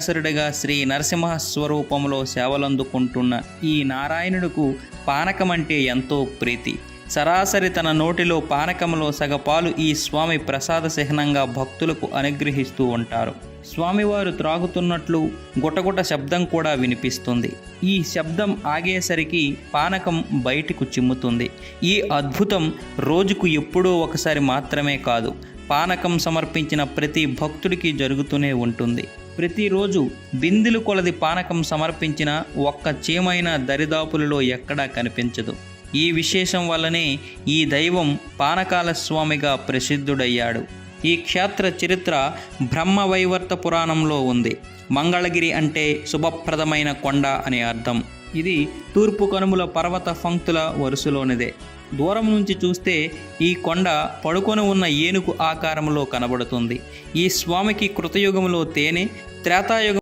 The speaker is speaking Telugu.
సరుడిగా శ్రీ నరసింహ స్వరూపంలో సేవలందుకుంటున్న ఈ నారాయణుడుకు పానకమంటే ఎంతో ప్రీతి. సరాసరి తన నోటిలో పానకంలో సగపాలు ఈ స్వామి ప్రసాద చిహ్నంగా భక్తులకు అనుగ్రహిస్తూ ఉంటారు. స్వామివారు త్రాగుతున్నట్లు గుటగుట శబ్దం కూడా వినిపిస్తుంది. ఈ శబ్దం ఆగేసరికి పానకం బయటకు చిమ్ముతుంది. ఈ అద్భుతం రోజుకు ఎప్పుడో ఒకసారి మాత్రమే కాదు, పానకం సమర్పించిన ప్రతి భక్తుడికి జరుగుతూనే ఉంటుంది. ప్రతిరోజు బిందెలు కొలది పానకం సమర్పించిన ఒక్క చీమైన దరిదాపులలో ఎక్కడా కనిపించదు. ఈ విశేషం వల్లనే ఈ దైవం పానకాల స్వామిగా ప్రసిద్ధుడయ్యాడు. ఈ క్షేత్ర చరిత్ర బ్రహ్మవైవర్త పురాణంలో ఉంది. మంగళగిరి అంటే శుభప్రదమైన కొండ అనే అర్థం. ఇది తూర్పు కనుమల పర్వత పంక్తుల వరుసలోనిదే. దూరం నుంచి చూస్తే ఈ కొండ పడుకొని ఉన్న ఏనుగు ఆకారంలో కనబడుతుంది. ఈ స్వామికి కృతయుగంలో తేనె, త్రేతాయుగం